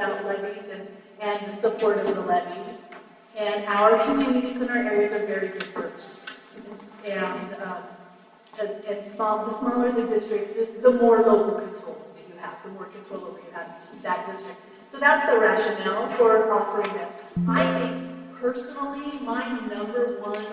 about levies and the support of the levies. And our communities and our areas are very diverse. And the smaller the district, the more local control that you have, the more control over you have in that district. So that's the rationale for offering this. I think personally, my number one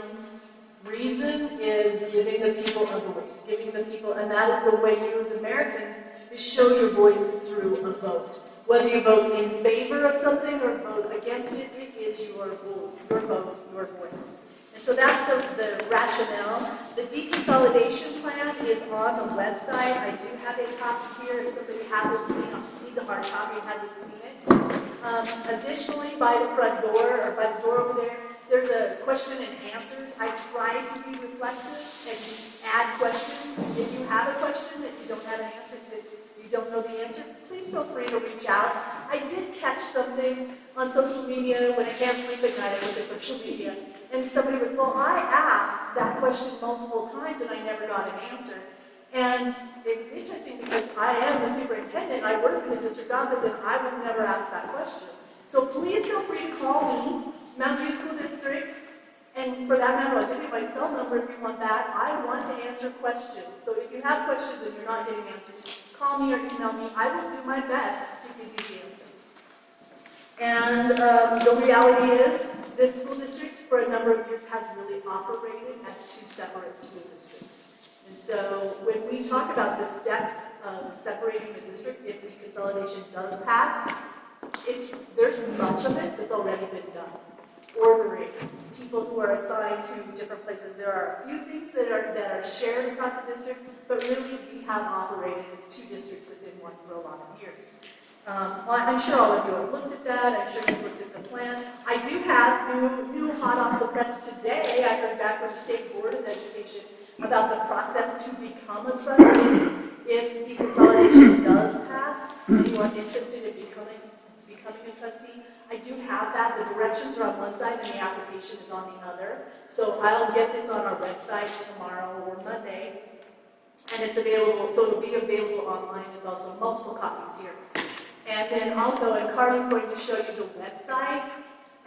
reason is giving the people a voice, and that is the way you as Americans is show your voices through a vote. Whether you vote in favor of something or vote against it, it is your vote, your voice. And so that's the rationale. The deconsolidation plan is on the website. I do have a copy here. If somebody needs a hard copy and hasn't seen it. Additionally, by the front door, or by the door over there, there's a question and answers. I try to be reflexive and add questions. If you have a question that you don't have an answer, that you don't know the answer, please feel free to reach out. I did catch something on social media when I can't sleep at night. I look at social media, and somebody was, well, I asked that question multiple times and I never got an answer. And it was interesting because I am the superintendent. I work in the district office, and I was never asked that question. So please feel free to call me, Mountain View School District, and for that matter, I'll give you my cell number if you want that. I want to answer questions. So if you have questions and you're not getting answers, call me or email me. I will do my best to give you the answer. And the reality is, this school district for a number of years has really operated as two separate school districts. And so when we talk about the steps of separating the district, if deconsolidation does pass, there's much of it that's already been done. Ordering people who are assigned to different places. There are a few things that are shared across the district, but really we have operated as two districts within one for a lot of years. I'm sure all of you have looked at that. I'm sure you've looked at the plan. I do have new hot off the press today. I heard back from the State Board of Education about the process to become a trustee. If deconsolidation does pass and you are interested in becoming a trustee, I do have that. The directions are on one side and the application is on the other. So I'll get this on our website tomorrow or Monday, and it's available, so it'll be available online. There's also multiple copies here. And then also, and Carly's going to show you the website,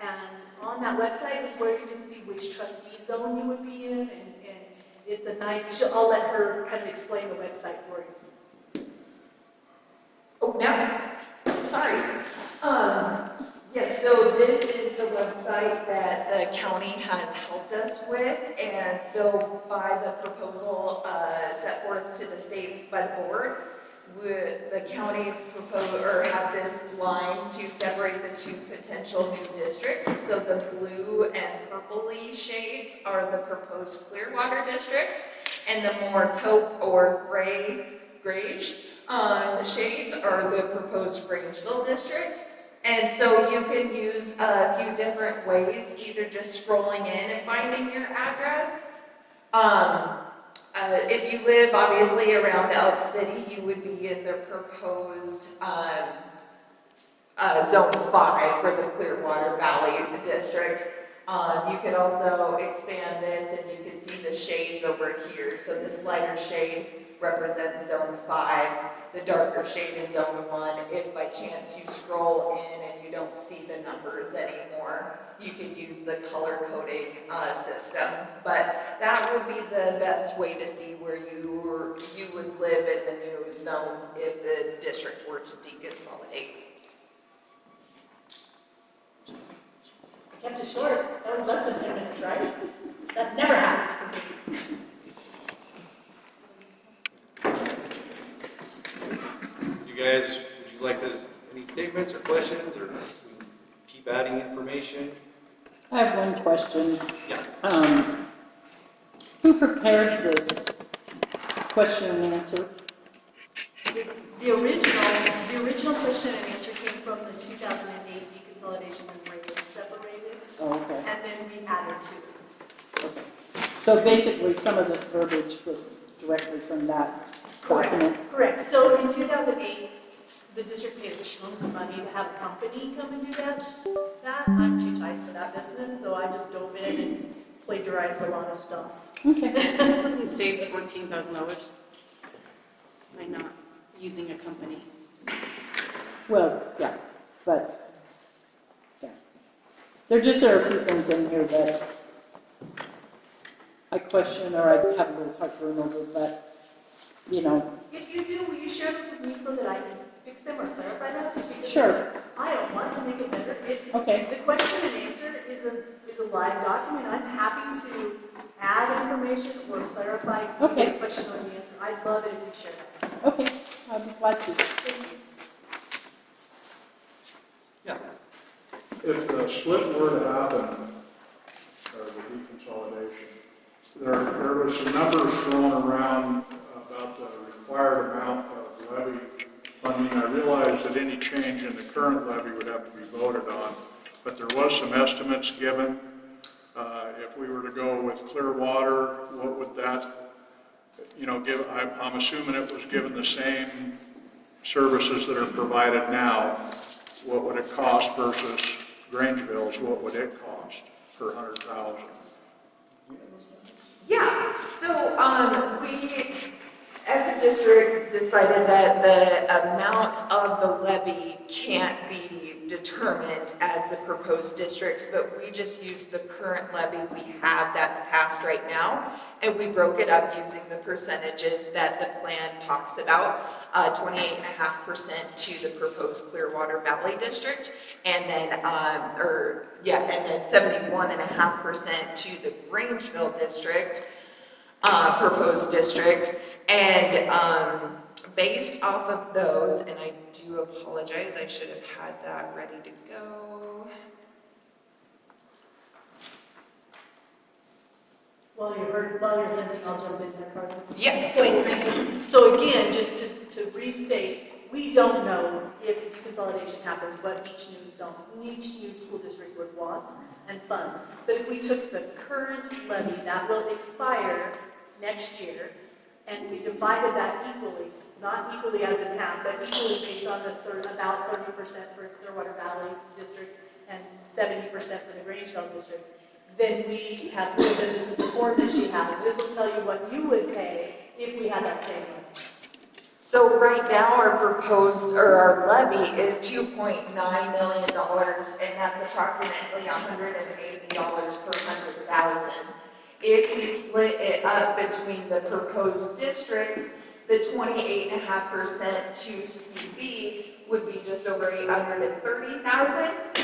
and on that website is where you can see which trustee zone you would be in, and it's a nice, I'll let her kind of explain the website for you. Oh, no, sorry. Yes, so this is the website that the county has helped us with, and so by the proposal set forth to the state by the board, the county have this line to separate the two potential new districts. So the blue and purpley shades are the proposed Clearwater district, and the more taupe or grayish shades are the proposed Grangeville district. And so you can use a few different ways, either just scrolling in and finding your address. If you live obviously around Elk City, you would be in the proposed Zone 5 for the Clearwater Valley District. You could also expand this and you can see the shades over here. So this lighter shade represents Zone 5. The darker shade is Zone 1. If by chance you scroll in and you don't see the numbers anymore, you can use the color coding system. But that would be the best way to see where you would live in the new zones if the district were to deconsolidate. I kept it short. That was less than 10 minutes, right? That never happens for me. You guys, would you like any statements or questions, or keep adding information? I have one question. Yeah. Who prepared this question and answer? The original question and answer came from the 2008 deconsolidation when it was separated. Oh, okay. And then we added to it. Okay. So basically, some of this verbiage was directly from that document. Correct. So in 2008, the district paid a chunk of money to have a company come and do that. I'm too tight for that business, so I just dove in and plagiarized a lot of stuff. Okay. And saved $14,000 by not using a company. Well, yeah. But, yeah. There just are a few things in here that I question or I have a little heartburn over, but, you know, If you do, will you share those with me so that I can fix them or clarify them? Because sure, I don't want to make it better. okay, The question and answer is a live document. I'm happy to add information or clarify Okay. the question or the answer. I'd love it if you share that. okay, I'd be glad to. Thank you. Yeah. If the split were to happen, or the deconsolidation, there was some numbers thrown around about the required amount of levy funding. I realize that any change in the current levy would have to be voted on, but there was some estimates given. If we were to go with Clearwater, what would that, give? I'm assuming it was given the same services that are provided now. What would it cost versus Grangeville's? What would it cost per 100,000? Yeah, so we, as a district, decided that the amount of the levy can't be determined as the proposed districts, but we just used the current levy we have that's passed right now, and we broke it up using the percentages that the plan talks about, 28.5% to the proposed Clearwater Valley District, and then, and then 71.5% to the Grangeville District, proposed district, and based off of those, and I do apologize, I should have had that ready to go. While you're hinting, I'll jump in there, Carly. Yes, please, thank you. So again, just to restate, we don't know if deconsolidation happens what each new school district would want and fund. But if we took the current levy that will expire next year, and we divided that equally, not equally as in half, but equally based on about 30% for Clearwater Valley District and 70% for the Grangeville District, then we have, then this is the form that she has. This will tell you what you would pay if we had that same levy. So right now, our levy is $2.9 million, and that's approximately $180 per 100,000. If we split it up between the proposed districts, the 28.5% to CB would be just over $830,000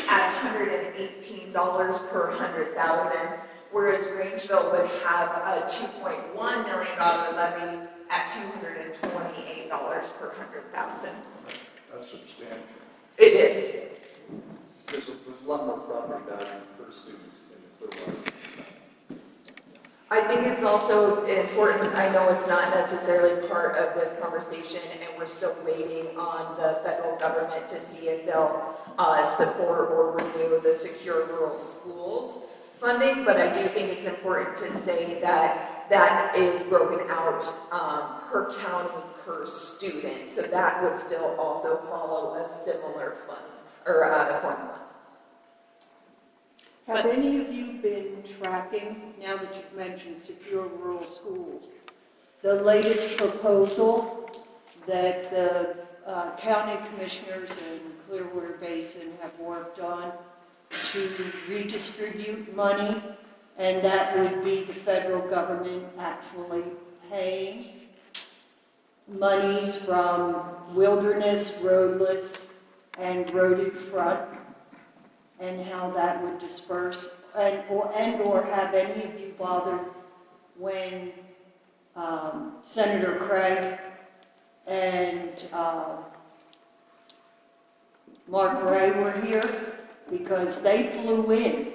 at $118 per 100,000, whereas Grangeville would have a $2.1 million levy at $228 per 100,000. That's substantial. It is. There's a lot more property value per student in the Clearwater. I think it's also important, I know it's not necessarily part of this conversation, and we're still waiting on the federal government to see if they'll support or renew the Secure Rural Schools funding, but I do think it's important to say that that is broken out per county, per student, so that would still also follow a similar fund, or formula. Have any of you been tracking, now that you've mentioned Secure Rural Schools, the latest proposal that the county commissioners in Clearwater Basin have worked on to redistribute money, and that would be the federal government actually paying monies from wilderness, roadless, and roaded front, and how that would disperse, and or have any of you bothered when Senator Craig and Mark Ray were here, because they flew in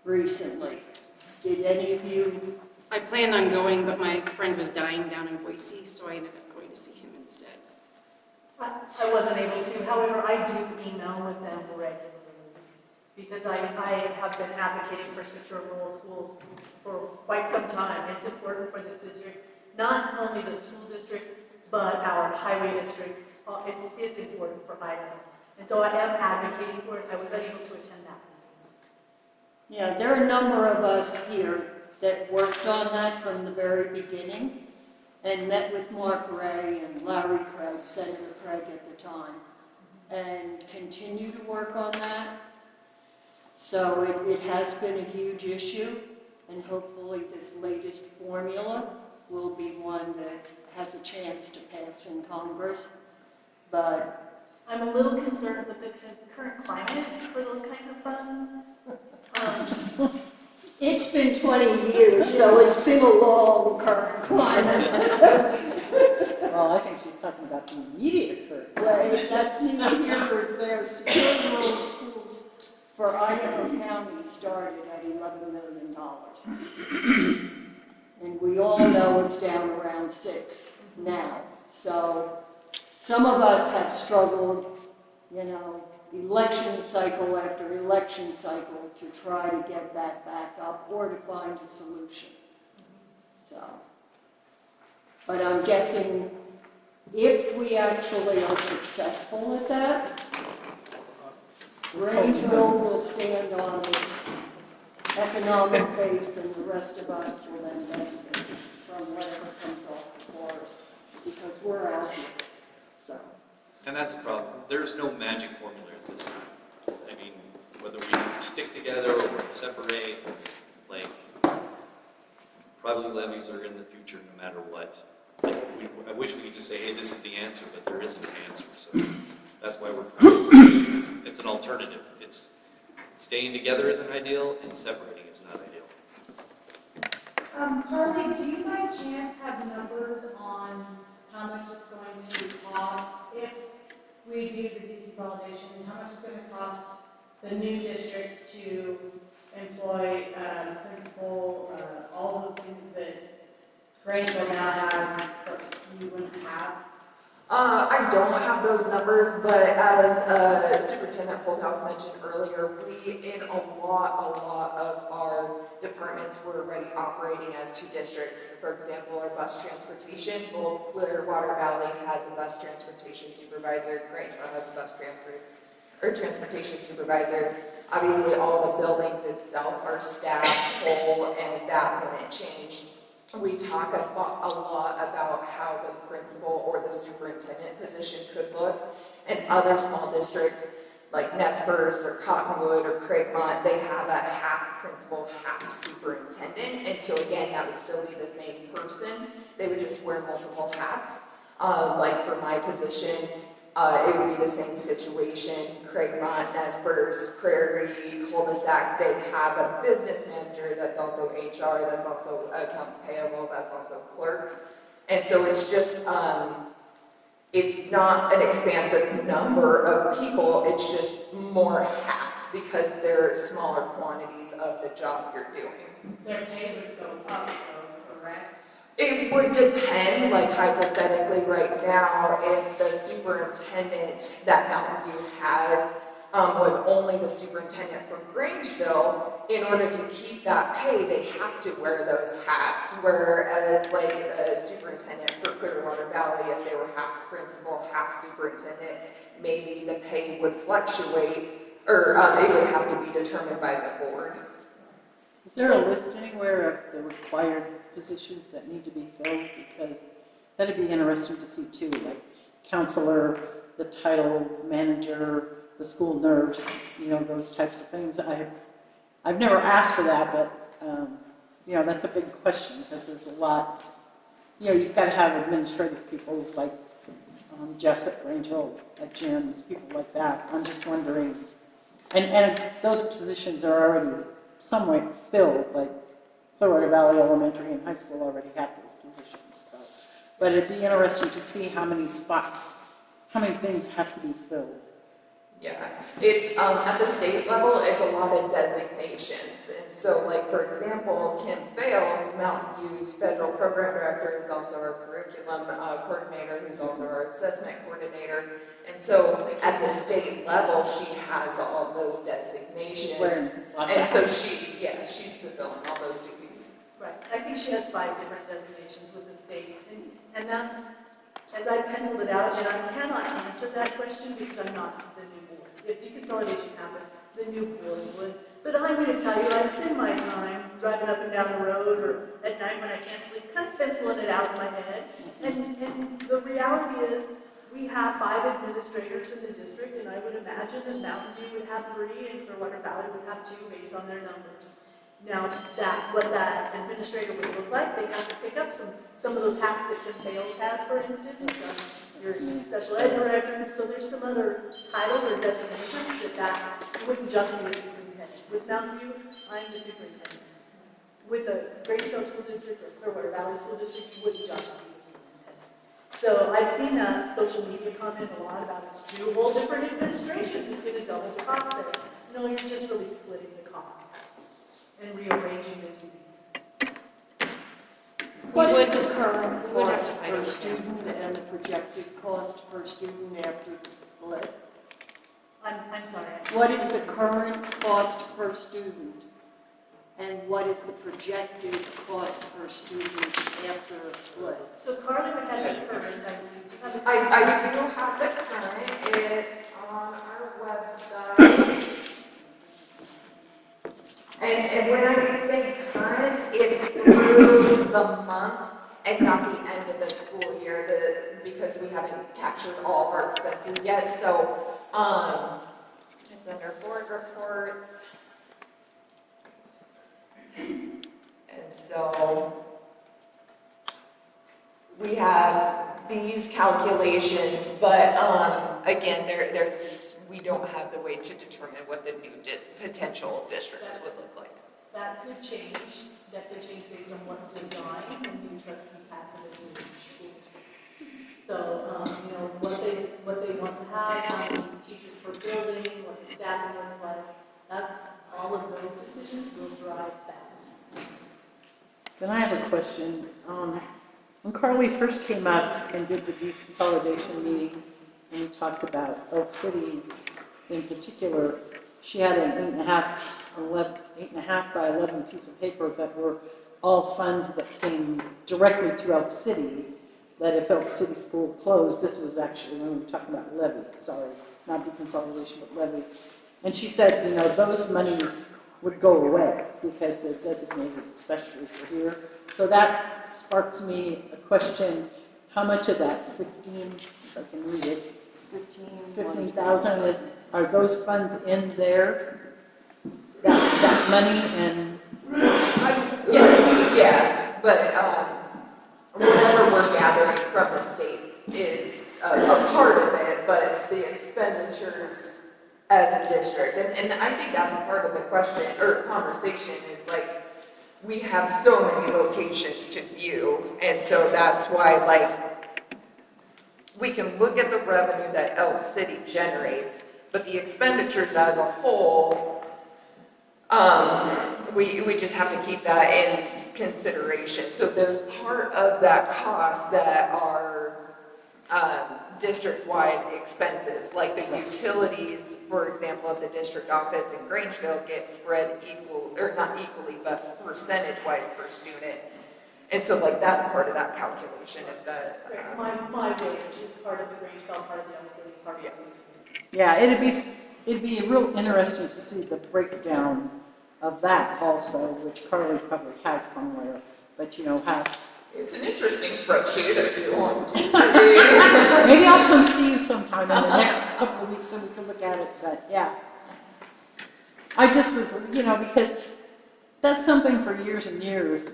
recently. Did any of you? I planned on going, but my friend was dying down in Boise, so I ended up going to see him instead. I wasn't able to, however, I do email with them regularly, because I have been advocating for secure rural schools for quite some time. It's important for this district, not only the school district, but our highway districts. It's important for Idaho. And so I am advocating for it. I was unable to attend that meeting. Yeah, there are a number of us here that worked on that from the very beginning and met with Mark Ray and Larry Craig, Senator Craig at the time. and continue to work on that. So it has been a huge issue, and hopefully this latest formula will be one that has a chance to pass in Congress. But I'm a little concerned with the current climate for those kinds of funds. it's been 20 years, so it's been a long current climate. Well, I think she's talking about the immediate current. Well, that's neither here nor there. Secure rural schools for Idaho County started at $11 million. And we all know it's down around 6 now. So some of us have struggled, you know, election cycle after election cycle to try to get that back up or to find a solution. So, but I'm guessing if we actually are successful at that, Grangeville will stand on its economic base and the rest of us will then benefit from whatever comes off the forest because we're out here, so. And that's the problem. There's no magic formula at this time. I mean, whether we stick together or we separate, like, probably levies are in the future no matter what. I wish we could just say, hey, this is the answer, but there isn't an answer. So that's why it's an alternative. It's staying together isn't ideal, and separating is not ideal. Carly, do you by chance have numbers on how much it's going to cost if we do the deconsolidation, and how much it's going to cost the new district to employ principal, all the things that Grangeville now has, but you wouldn't have? I don't have those numbers, but as Superintendent Holdhouse mentioned earlier, we, in a lot of our departments, were already operating as 2 districts. For example, our bus transportation, both Clearwater Valley has a bus transportation supervisor, Grangeville has a bus transportation supervisor. Obviously, all the buildings itself are staffed full, and that wouldn't change. We talk a lot about how the principal or the superintendent position could look. And other small districts like Nespers or Cottonwood or Craigmont, they have a half principal, half superintendent. And so again, that would still be the same person. They would just wear multiple hats. Like for my position, it would be the same situation. Craigmont, Nespers, Prairie, Cul-de-sac, they have a business manager that's also HR, that's also accounts payable, that's also clerk. And so it's just, it's not an expansive number of people, it's just more hats because they're smaller quantities of the job you're doing. Their pay would go up, though, correct? It would depend, like hypothetically right now, if the superintendent that Mountain View has was only the superintendent for Grangeville, in order to keep that pay, they have to wear those hats. Whereas like the superintendent for Clearwater Valley, if they were half principal, half superintendent, maybe the pay would fluctuate, or it would have to be determined by the board. Is there a list anywhere of the required positions that need to be filled? Because that'd be interesting to see too, like counselor, the title manager, the school nurse, you know, those types of things. I've never asked for that, but you know, that's a big question because there's a lot, you know, you've got to have administrative people like Jess at Grangeville, at Jim's, people like that. I'm just wondering, and those positions are already somewhat filled, like Clearwater Valley Elementary and High School already have those positions. So, but it'd be interesting to see how many spots, how many things have to be filled. Yeah, it's at the state level, it's a lot of designations. And so, like, for example, Kim Fales, Mountain View's federal program director, is also our curriculum coordinator, who's also our assessment coordinator. And so, at the state level, she has all those designations. And so she's fulfilling all those duties. Right. I think she has 5 different designations with the state. And that's, as I penciled it out, and I cannot answer that question because I'm not the new board. If deconsolidation happened, the new board would. But I'm going to tell you, I spend my time driving up and down the road or at night when I can't sleep, kind of penciling it out in my head. And the reality is, we have 5 administrators in the district, and I would imagine that Mountain View would have 3 and Clearwater Valley would have 2 based on their numbers. Now, what that administrator would look like, they have to pick up some of those hats that Kim Bales has, for instance, your special ed director, so there's some other titles or designations that wouldn't just be the superintendent. With Mountain View, I'm the superintendent. With a Grangeville School District or Clearwater Valley School District, you wouldn't just be the superintendent. So I've seen that social media comment a lot about it's 2 whole different administrations, it's going to double the cost there. No, you're just really splitting the costs and rearranging the duties. What is would- the current we would have cost to find per out. student and the projected cost per student after the split? I'm sorry. What is the current cost per student? And what is the projected cost per student after a split? So Carly would have the current, I believe. Do you have the I current? do have the current, it's on our website. And when I say current, it's through the month and not the end of the school year, because we haven't captured all of our expenses yet, so, it's under board reports. And so, we have these calculations, but, again, we don't have the way to determine what the new potential districts would look like. That could change. That could change based on what design the new trustees have for the new school district. So, what they want to have, how many teachers per building, what the staffing looks like. That's all of those decisions will drive that. Then I have a question. When Carly first came up and did the deconsolidation meeting, and we talked about Oak City in particular, she had an 8.5 by 11 piece of paper that were all funds that came directly to Elk City, that if Elk City School closed, this was actually when we were talking about levy, sorry, not deconsolidation, but levy. And she said, those monies would go away because they're designated especially for here. So that sparks me a question, how much of that 15, if I can read it, 15,000 are those funds in there? That money and Yes, yeah, but whatever we're gathering from the state is a part of it, but the expenditures as a district, and I think that's part of the question or conversation is like, we have so many locations to view, and so that's why we can look at the revenue that Elk City generates, but the expenditures as a whole, we just have to keep that in consideration. So there's part of that cost that are district-wide expenses, like the utilities, for example, at the district office in Grangeville get spread not equally, but percentage-wise per student. And so that's part of that calculation. If that, My wage is part of the Grangeville, part of the Elk City, part of the Elk City. yeah, it'd be real interesting to see the breakdown of that also, which Carly probably has somewhere, but have. it's an interesting spreadsheet if you want to. Maybe I'll come see you sometime in the next couple of weeks and we can look at it, but yeah. I just was, because that's something for years and years.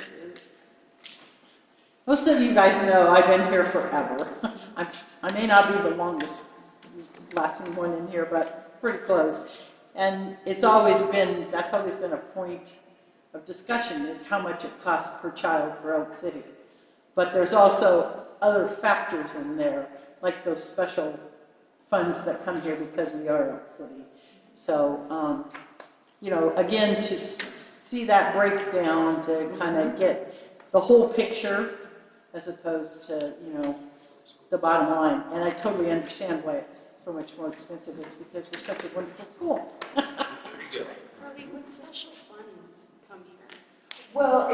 Most of you guys know I've been here forever. I may not be the longest lasting one in here, but pretty close. And that's always been a point of discussion is how much it costs per child for Elk City. But there's also other factors in there, like those special funds that come here because we are Elk City. So, again, to see that breakdown, to kind of get the whole picture as opposed to, the bottom line. And I totally understand why it's so much more expensive. It's because we're such a wonderful school. There you go. Carly, would special funds come here? Well,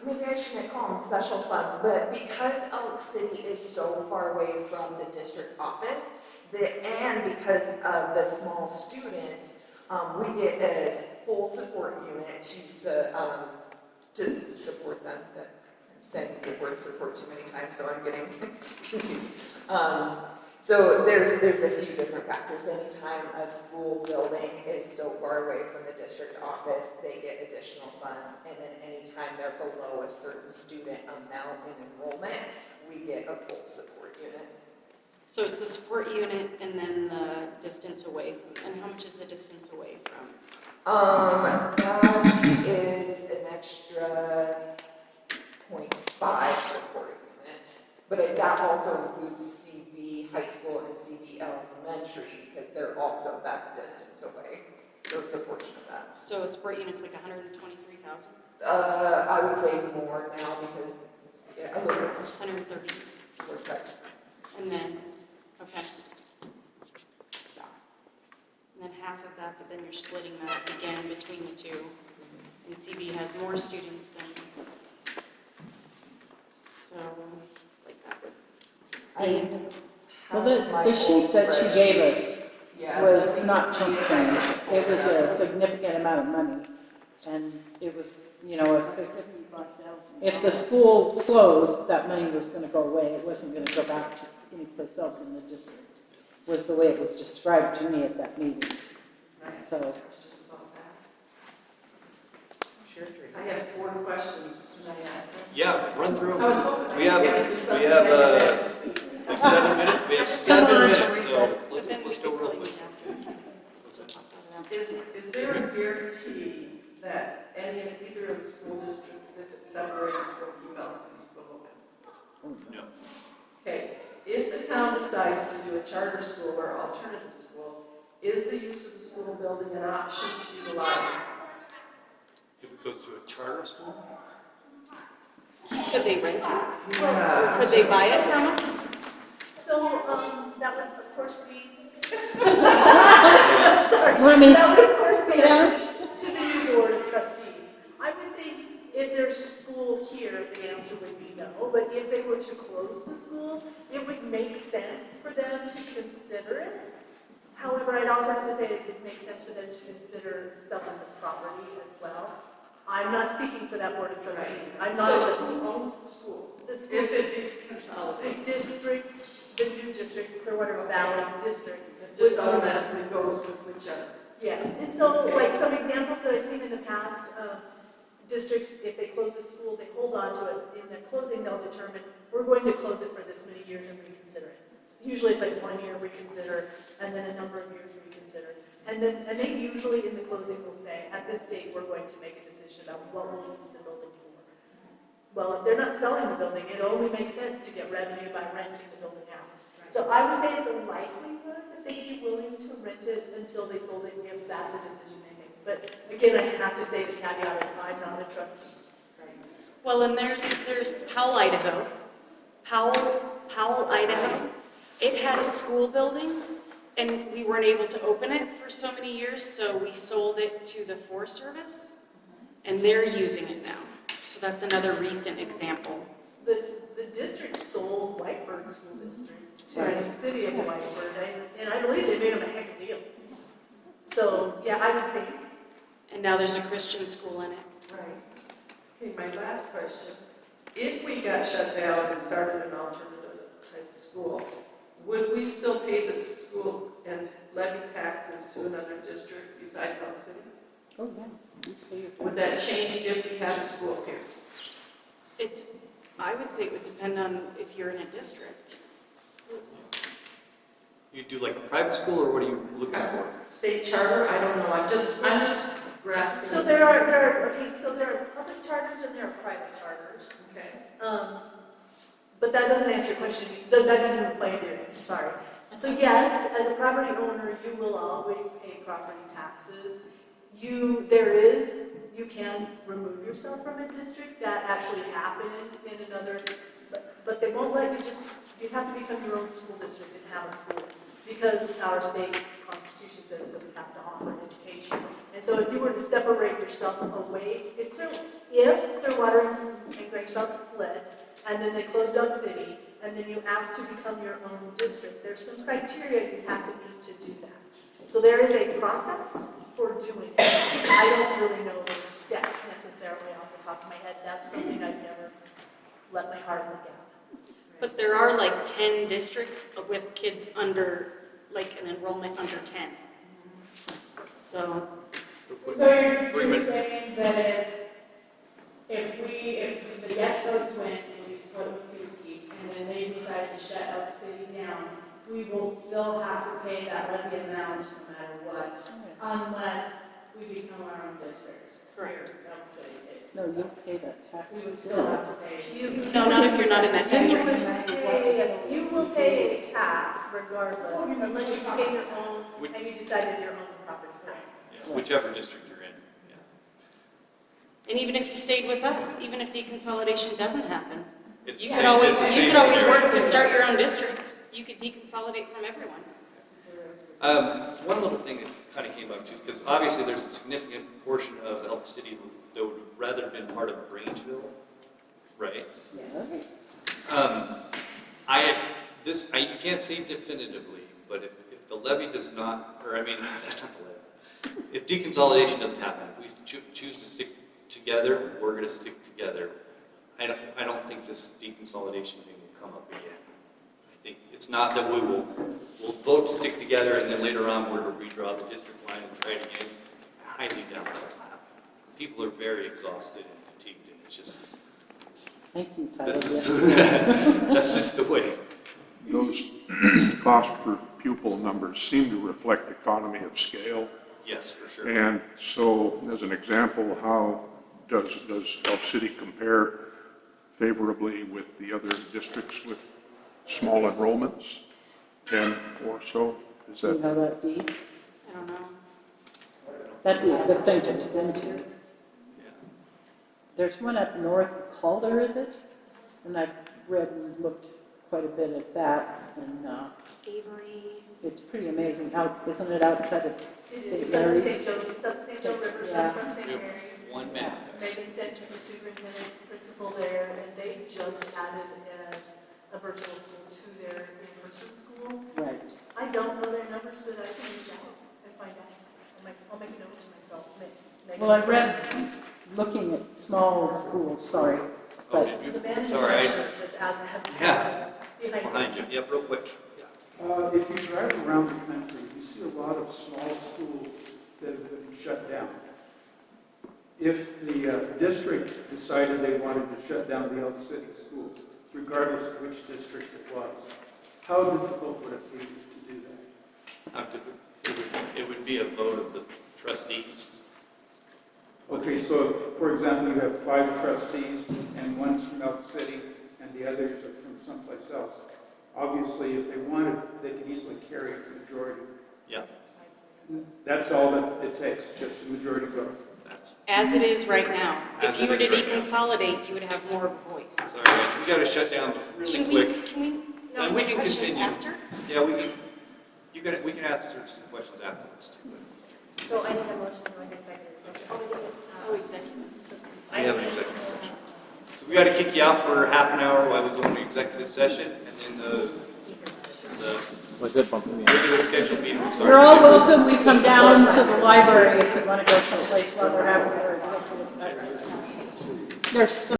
maybe I shouldn't call them special funds, but because Elk City is so far away from the district office, and because of the small students, we get a full support unit to support them. I'm saying the word support too many times, so I'm getting confused. So there's a few different factors. Anytime a school building is so far away from the district office, they get additional funds. And then anytime they're below a certain student amount in enrollment, we get a full support unit. So it's the support unit and then the distance away from, and how much is the distance away from? That is an extra 0.5 support unit. But that also includes CV high school and CV elementary because they're also that distance away. So it's a portion of that. So a support unit's like 123,000? I would say more now because a little bit 130. more cuts. And then, okay. Yeah. And then half of that, but then you're splitting that again between the two. And CV has more students than, so, like that would. I Well, have my the sheet old that she gave us Yeah, was you not can chump see change. it. It was a significant amount of money. And it was, you know, if the school closed, that money was gonna go away. It wasn't gonna go back to any place else in the district, was the way it was described to me at that meeting. So, I have 4 questions. Can I ask them? Yeah, run through I was them. hoping We have, I was getting to we have, something. like 7 minutes, we have 7 minutes, so let's go real quick. Is there a guarantee that either of the school districts, if it's separated, will keep Ellison's school open? No. Okay, if the town decides to do a charter school or alternative school, is the use of the school building an option to utilize? If it goes to a charter school? Could they rent it? Yeah. Could they buy it from us? So, that would of course be, Yeah. sorry, Let me- that would of course be up to the new board of trustees. I would think if there's school here, the answer would be no, but if they were to close the school, it would make sense for them to consider it. However, I'd also have to say it would make sense for them to consider selling the property as well. I'm not speaking for that board of trustees. I'm not a So trustee. who owns the school? The school, If it the deconsolidates, district, the new district, Clearwater Valley District. it just automatically goes with whichever. Yes, and so like some examples that I've seen in the past, districts, if they close a school, they hold on to it. In the closing, they'll determine, we're going to close it for this many years and reconsider it. Usually it's like 1 year reconsider, and then a number of years reconsider. And they usually in the closing will say, at this date, we're going to make a decision about what we'll use the building for. Well, if they're not selling the building, it only makes sense to get revenue by renting the building out. So I would say it's a likelihood that they'd be willing to rent it until they sold it, if that's a decision they make. But again, I have to say the caveat is I'm not a trustee. Well, and there's Powell, Idaho. Powell, Idaho. It had a school building, and we weren't able to open it for so many years, so we sold it to the Forest Service, and they're using it now. So that's another recent example. The district sold Whitebird School District to the city of Whitebird, and I believe they made them a heck of a deal. So, yeah, I would think. And now there's a Christian school in it. Right. Okay, my last question. If we got shut down and started an alternative type of school, would we still pay the school and levy taxes to another district besides our city? oh yeah. You pay your Would that change if we had a school here? I would say it would depend on if you're in a district. You do like a private school, or what are you looking for? State charter? I don't know. I'm just grasping. So there are public charters and there are private charters. Okay. But that doesn't answer your question. That doesn't even play into your answer, sorry. So yes, as a property owner, you will always pay property taxes. You can remove yourself from a district. That actually happened in another, but they won't let you have to become your own school district and have a school, because our state constitution says that we have to offer education. And so if you were to separate yourself away, if Clearwater and Grangeville split, and then they closed up city, and then you asked to become your own district, there's some criteria you have to meet to do that. So there is a process for doing it. I don't really know those steps necessarily off the top of my head. That's something I've never let my heart look at. But there are like 10 districts with kids under, like an enrollment under 10. So, So you're 3 minutes. saying that if the yes votes win and we split with Kuski, and then they decide to shut Elk City down, we will still have to pay that levy amount no matter what, unless we become our own district. Correct. Here, Elk City. No, you pay that tax. We would still have to pay. no, not if you're not in that You district. would pay, yes, you will pay a tax regardless, unless you pay your own, and you decided your own property tax. Yeah, whichever district you're in, yeah. And even if you stayed with us, even if deconsolidation doesn't happen, It's you the could same- always, it's the you same could always scenario. work to start your own district. You could deconsolidate from everyone. One little thing that kind of came up too, because obviously there's a significant portion of Elk City that would have rather been part of Grangerville, right? Yes. You can't say definitively, but if the levy does not, or I mean, not the levy, if deconsolidation doesn't happen, if we choose to stick together, we're going to stick together. I don't think this deconsolidation thing will come up again. I think it's not that we'll vote to stick together and then later on we're to redraw the district line and try it again. I highly doubt that will happen. People are very exhausted and fatigued, and it's just, Thank you, Tyler. this Yes. is, that's just the way. Those cost per pupil numbers seem to reflect economy of scale. Yes, for sure. And so, as an example, how does Elk City compare favorably with the other districts with small enrollments? 10 or so? Is Do you that? know that, Dee? I don't know. That'd be a good thing to tune into. Yeah. There's one up north, Calder, is it? And I've read and looked quite a bit at that, and Avery. it's pretty amazing. Isn't it outside of St. It's up to Mary's? St. Joe, it's up to St. Joe River, Yeah. from St. We have Mary's. 1 minute. Megan sent is the superintendent principal there, and they just added a virtual school to their in-person school. Right. I don't know their numbers, but I can reach out and find out. I'll make a note to myself. Well, I read, looking at small schools, sorry, Oh, but did The you? management Sorry, has Yeah. behind behind you. Yep, real quick. Yeah. If you drive around the country, you see a lot of small schools that have been shut down. If the district decided they wanted to shut down the Elk City school, regardless of which district it was, how difficult would it be to do that? It would be a vote of the trustees. Okay, so for example, you have 5 trustees, and one's from Elk City, and the others are from someplace else. Obviously, if they wanted, they could easily carry a majority. Yeah, That's all that it takes, just a majority vote. that's, As it is right now. As If you it were to is right now. deconsolidate, you would have more of a voice. sorry guys, we gotta shut down really Can quick. no, And we it's can questions continue. after? Yeah, we can ask some questions afterwards too. but So I need a motion to an executive session. Oh, we did this. Oh, executive. We have an executive session. So we gotta kick you out for half an hour while we go into executive session, and then the What's that bumping me? regular scheduled meeting will start. you're all welcome. We come down to the library if you want to go someplace while we're having our executive session. There's so